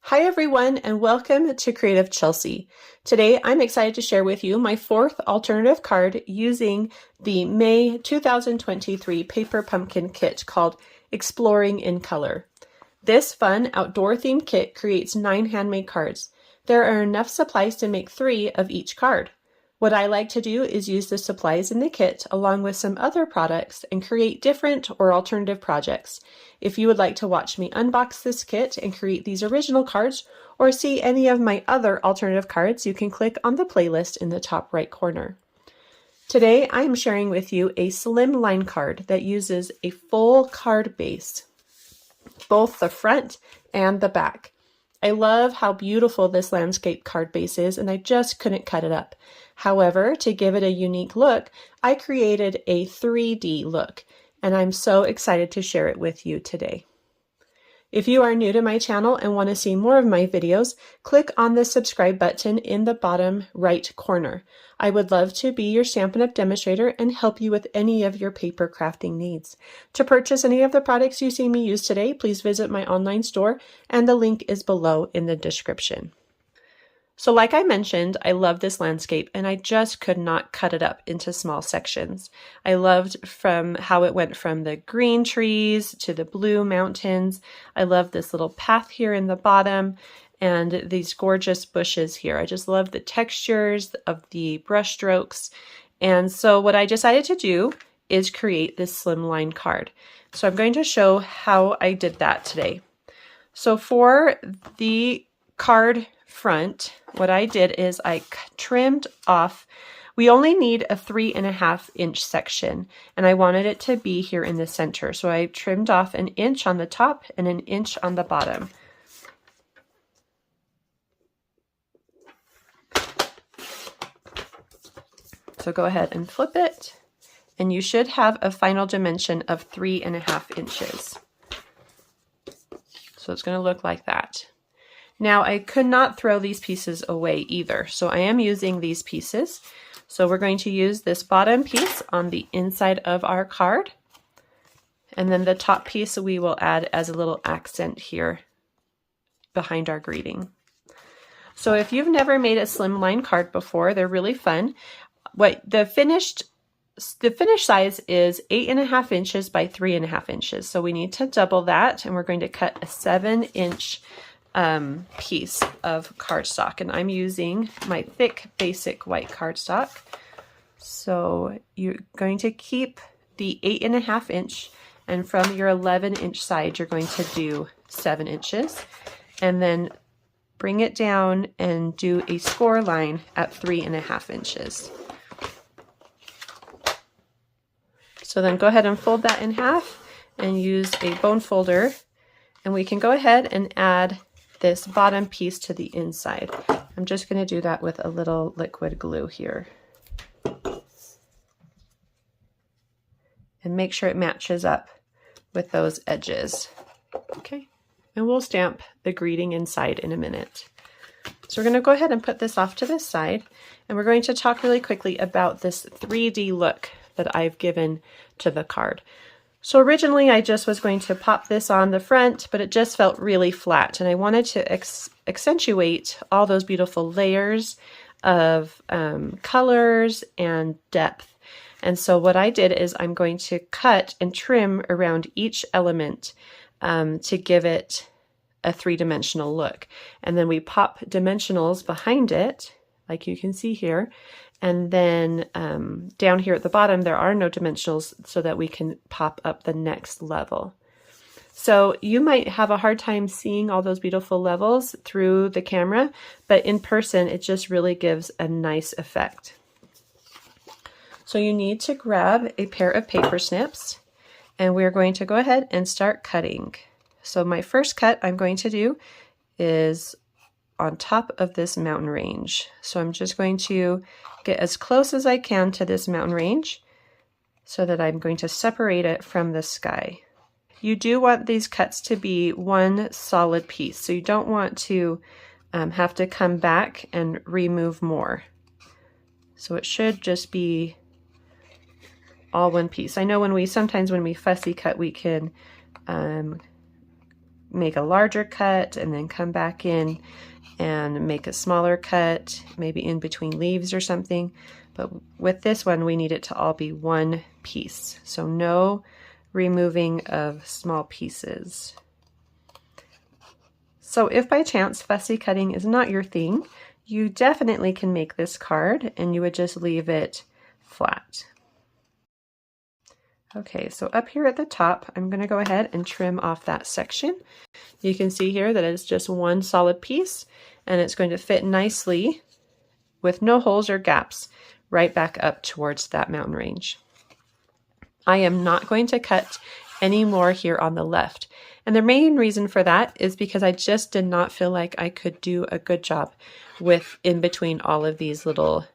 Hi everyone and welcome to Creative Chelsey. Today I'm excited to share with you my fourth alternative card using the May 2023 paper pumpkin kit called Exploring in Color. This fun outdoor themed kit creates 9 handmade cards. There are enough supplies to make 3 of each card. What I like to do is use the supplies in the kit along with some other products and create different or alternative projects. If you would like to watch me unbox this kit and create these original cards or see any of my other alternative cards, you can click on the playlist in the top right corner. Today I am sharing with you a Slimline card that uses a full card base, both the front and the back. I love how beautiful this landscape card base is, and I just couldn't cut it up. However, to give it a unique look, I created a 3D look, and I'm so excited to share it with you today. If you are new to my channel and want to see more of my videos, click on the subscribe button in the bottom right corner. I would love to be your Stampin' Up! Demonstrator and help you with any of your paper crafting needs. To purchase any of the products you see me use today, please visit my online store, and the link is below in the description. So like I mentioned, I love this landscape and I just could not cut it up into small sections. I loved from how it went from the green trees to the blue mountains. I love this little path here in the bottom and these gorgeous bushes here. I just love the textures of the brush strokes. And so what I decided to do is create this slimline card. So I'm going to show how I did that today. So for the card front, what I did is I trimmed off. We only need a 3.5 inch section, and I wanted it to be here in the center. So I trimmed off 1 inch on the top and 1 inch on the bottom. So go ahead and flip it, and you should have a final dimension of 3.5 inches. So it's going to look like that. Now I could not throw these pieces away either, so I am using these pieces. So we're going to use this bottom piece on the inside of our card, and then the top piece we will add as a little accent here behind our greeting. So if you've never made a slimline card before, they're really fun. The finished size is 8.5 inches by 3.5 inches. So we need to double that, and we're going to cut a 7-inch piece of cardstock, and I'm using my thick basic white cardstock. So you're going to keep the 8.5 inch, and from your 11-inch side you're going to do 7 inches, and then bring it down and do a score line at 3.5 inches. So then go ahead and fold that in half and use a bone folder, and we can go ahead and add this bottom piece to the inside. I'm just going to do that with a little liquid glue here. And make sure it matches up with those edges. Okay, and we'll stamp the greeting inside in a minute. So we're going to go ahead and put this off to this side, and we're going to talk really quickly about this 3D look that I've given to the card. So originally I just was going to pop this on the front, but it just felt really flat, and I wanted to accentuate all those beautiful layers of colors and depth. And so what I did is I'm going to cut and trim around each element to give it a 3-dimensional look. And then we pop dimensionals behind it, like you can see here. And then down here at the bottom, there are no dimensionals so that we can pop up the next level. So you might have a hard time seeing all those beautiful levels through the camera, but in person, it just really gives a nice effect. So you need to grab a pair of paper snips, and we're going to go ahead and start cutting. So my first cut I'm going to do is on top of this mountain range. So I'm just going to get as close as I can to this mountain range so that I'm going to separate it from the sky. You do want these cuts to be one solid piece, so you don't want to have to come back and remove more. So it should just be all one piece. I know sometimes when we fussy cut, we can make a larger cut and then come back in and make a smaller cut, maybe in between leaves or something. But with this one, we need it to all be one piece. So no removing of small pieces. So if by chance fussy cutting is not your thing, you definitely can make this card and you would just leave it flat. Okay, so up here at the top, I'm going to go ahead and trim off that section. You can see here that it's just one solid piece and it's going to fit nicely with no holes or gaps right back up towards that mountain range. I am not going to cut any more here on the left. And the main reason for that is because I just did not feel like I could do a good job with in between all of these little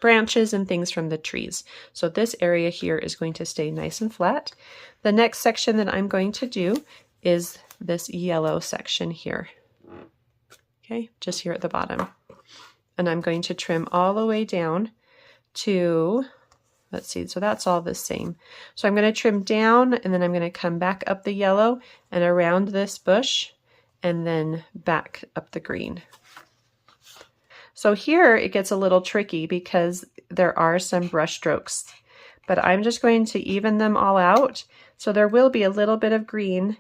branches and things from the trees. So this area here is going to stay nice and flat. The next section that I'm going to do is this yellow section here. Okay, just here at the bottom. And I'm going to trim all the way down to, let's see, so that's all the same. So I'm going to trim down and then I'm going to come back up the yellow and around this bush and then back up the green. So here it gets a little tricky because there are some brush strokes, but I'm just going to even them all out. So there will be a little bit of green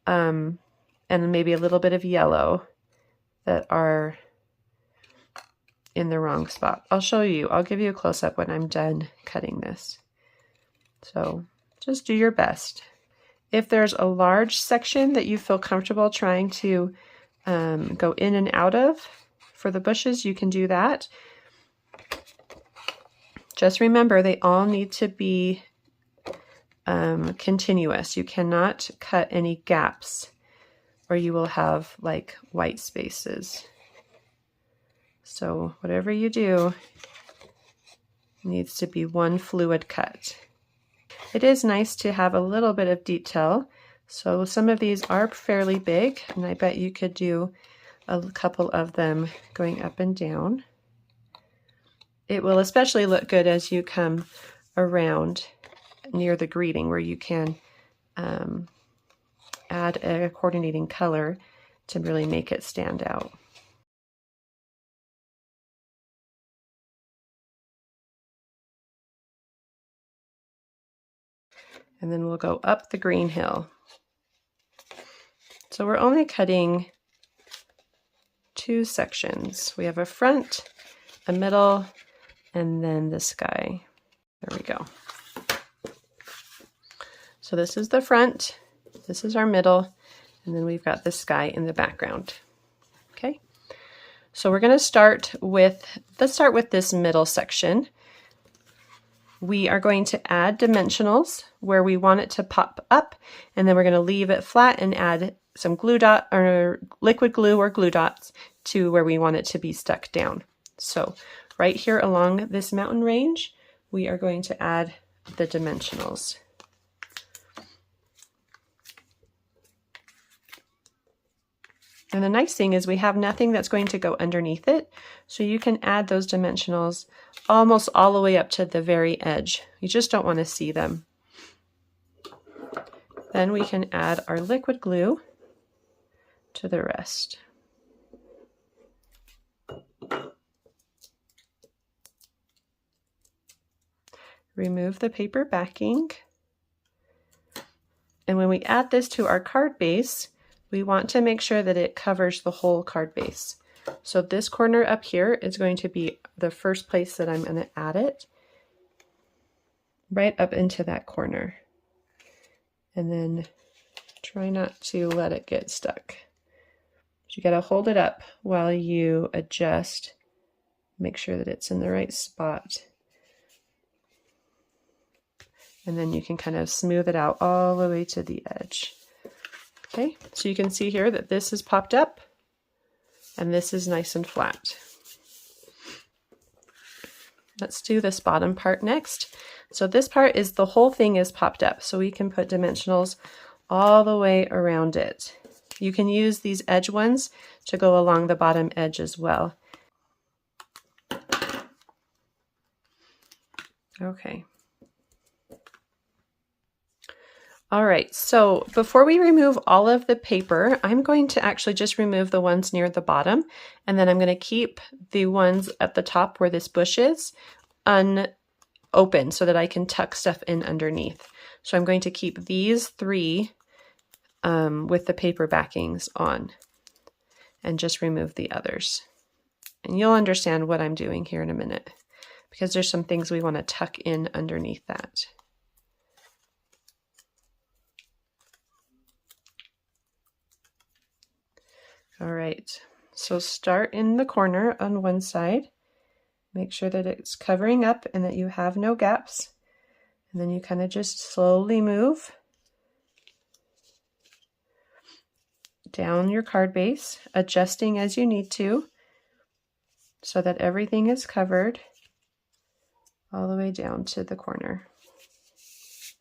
and maybe a little bit of yellow that are in the wrong spot. I'll show you. I'll give you a close-up when I'm done cutting this. So just do your best. If there's a large section that you feel comfortable trying to go in and out of for the bushes, you can do that. Just remember, they all need to be continuous. You cannot cut any gaps or you will have like white spaces. So whatever you do needs to be one fluid cut. It is nice to have a little bit of detail. So some of these are fairly big, and I bet you could do a couple of them going up and down. It will especially look good as you come around near the greeting where you can add a coordinating color to really make it stand out. And then we'll go up the green hill. So we're only cutting two sections. We have a front, a middle, and then the sky. There we go. So this is the front, this is our middle, and then we've got the sky in the background. Okay, so we're going to start with, let's start with this middle section. We are going to add dimensionals where we want it to pop up, and then we're going to leave it flat and add some glue dot or liquid glue or glue dots to where we want it to be stuck down. So right here along this mountain range, we are going to add the dimensionals. And the nice thing is we have nothing that's going to go underneath it, so you can add those dimensionals almost all the way up to the very edge. You just don't want to see them. Then we can add our liquid glue to the rest. Remove the paper backing. And when we add this to our card base, we want to make sure that it covers the whole card base. So this corner up here is going to be the first place that I'm going to add it, right up into that corner. And then try not to let it get stuck. You got to hold it up while you adjust. Make sure that it's in the right spot. And then you can kind of smooth it out all the way to the edge. Okay, so you can see here that this is popped up and this is nice and flat. Let's do this bottom part next. So this part is the whole thing is popped up, so we can put dimensionals all the way around it. You can use these edge ones to go along the bottom edge as well. Okay. All right, so before we remove all of the paper, I'm going to actually just remove the ones near the bottom, and then I'm going to keep the ones at the top where this bush is open so that I can tuck stuff in underneath. So I'm going to keep these three with the paper backings on and just remove the others. And you'll understand what I'm doing here in a minute because there's some things we want to tuck in underneath that. All right, so start in the corner on one side. Make sure that it's covering up and that you have no gaps. And then you kind of just slowly move down your card base, adjusting as you need to so that everything is covered all the way down to the corner.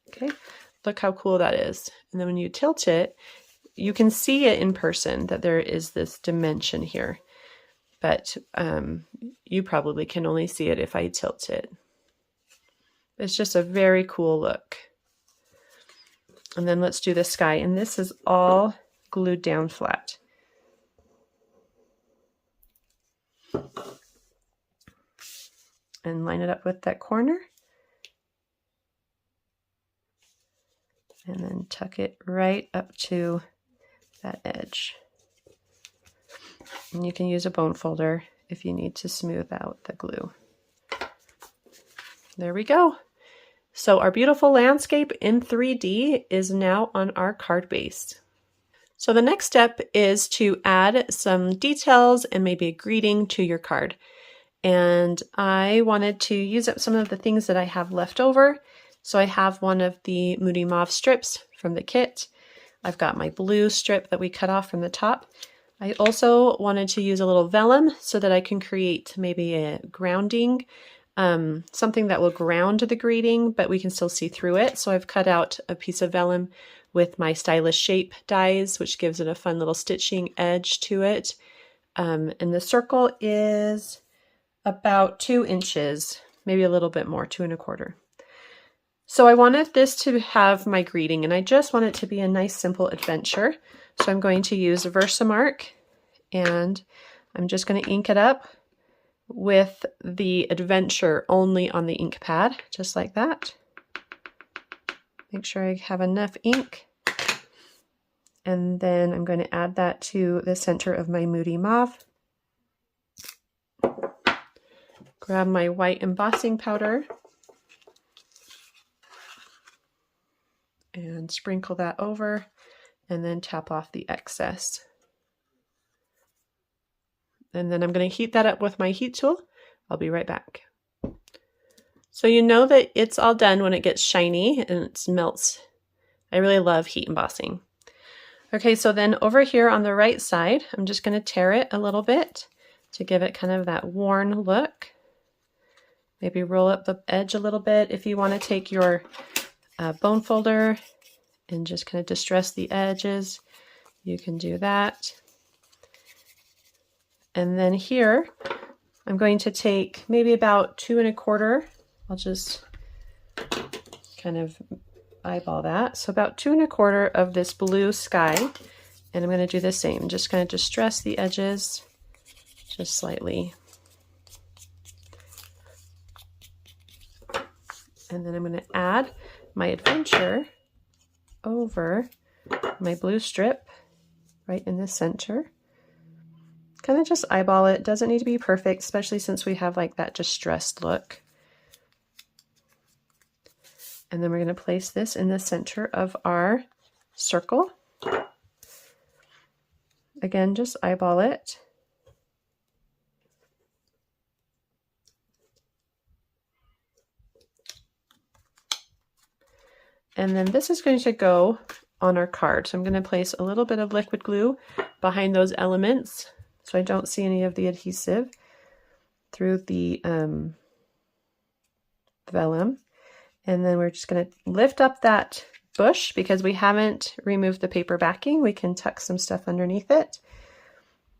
Okay, look how cool that is. And then when you tilt it, you can see it in person that there is this dimension here, but you probably can only see it if I tilt it. It's just a very cool look. And then let's do the sky, and this is all glued down flat. And line it up with that corner. And then tuck it right up to that edge. And you can use a bone folder if you need to smooth out the glue. There we go. So our beautiful landscape in 3D is now on our card base. So the next step is to add some details and maybe a greeting to your card. And I wanted to use up some of the things that I have left over. So I have one of the Moody Mauve strips from the kit. I've got my blue strip that we cut off from the top. I also wanted to use a little vellum so that I can create maybe a grounding, something that will ground the greeting, but we can still see through it. So I've cut out a piece of vellum with my stylish shape dies, which gives it a fun little stitching edge to it. And the circle is about 2 inches, maybe a little bit more, 2 1/4. So I wanted this to have my greeting, and I just want it to be a nice, simple adventure. So I'm going to use Versamark, and I'm just going to ink it up with the adventure only on the ink pad, just like that. Make sure I have enough ink. And then I'm going to add that to the center of my Moody Mauve. Grab my white embossing powder and sprinkle that over, and then tap off the excess. And then I'm going to heat that up with my heat tool. I'll be right back. So you know that it's all done when it gets shiny and it melts. I really love heat embossing. Okay, so then over here on the right side, I'm just going to tear it a little bit to give it kind of that worn look. Maybe roll up the edge a little bit. If you want to take your bone folder and just kind of distress the edges, you can do that. And then here, I'm going to take maybe about 2 1/4. I'll just kind of eyeball that. So about 2 1/4 of this blue sky. And I'm going to do the same. Just kind of distress the edges just slightly. And then I'm going to add my adventure over my blue strip right in the center. Kind of just eyeball it. Doesn't need to be perfect, especially since we have like that distressed look. And then we're going to place this in the center of our circle. Again, just eyeball it. And then this is going to go on our card. So I'm going to place a little bit of liquid glue behind those elements so I don't see any of the adhesive through the vellum. And then we're just going to lift up that bush because we haven't removed the paper backing. We can tuck some stuff underneath it,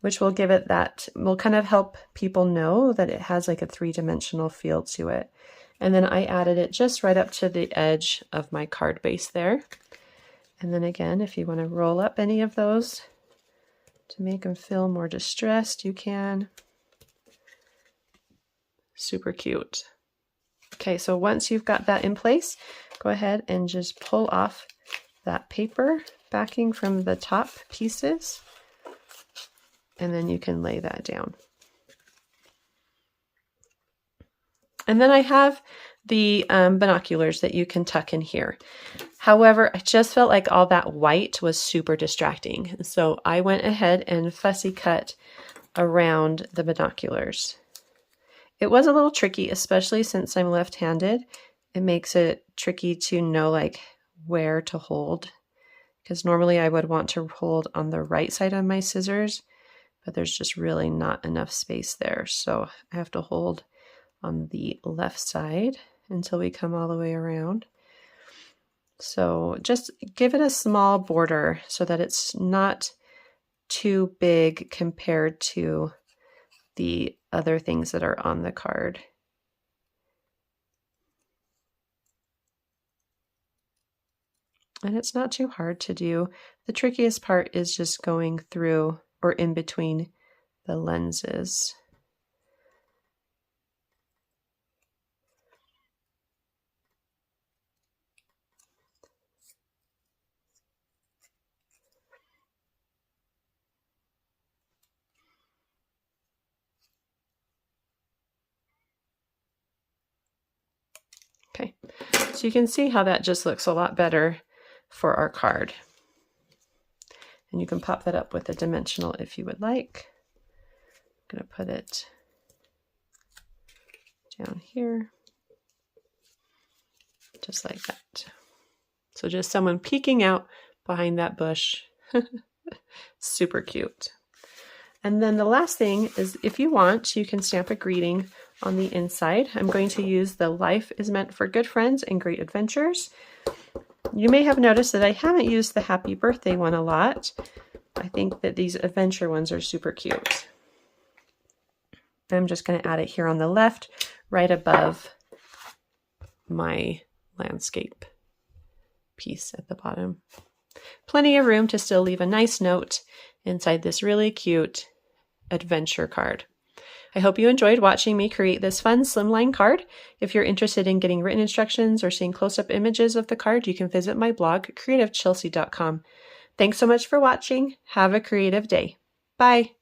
which will give it that, will kind of help people know that it has like a 3-dimensional feel to it. And then I added it just right up to the edge of my card base there. And then again, if you want to roll up any of those to make them feel more distressed, you can. Super cute. Okay, so once you've got that in place, go ahead and just pull off that paper backing from the top pieces, and then you can lay that down. And then I have the binoculars that you can tuck in here. However, I just felt like all that white was super distracting. So I went ahead and fussy cut around the binoculars. It was a little tricky, especially since I'm left-handed. It makes it tricky to know like where to hold, because normally I would want to hold on the right side of my scissors, but there's just really not enough space there. So I have to hold on the left side until we come all the way around. So just give it a small border so that it's not too big compared to the other things that are on the card. And it's not too hard to do. The trickiest part is just going through or in between the lenses. Okay, so you can see how that just looks a lot better for our card. And you can pop that up with a dimensional if you would like. I'm going to put it down here, just like that. So just someone peeking out behind that bush. Super cute. And then the last thing is, if you want, you can stamp a greeting on the inside. I'm going to use the Life is Meant for Good Friends and Great Adventures. You may have noticed that I haven't used the Happy Birthday one a lot. I think that these adventure ones are super cute. I'm just going to add it here on the left, right above my landscape piece at the bottom. Plenty of room to still leave a nice note inside this really cute adventure card. I hope you enjoyed watching me create this fun slimline card. If you're interested in getting written instructions or seeing close-up images of the card, you can visit my blog, creativechelsey.com. Thanks so much for watching. Have a creative day. Bye.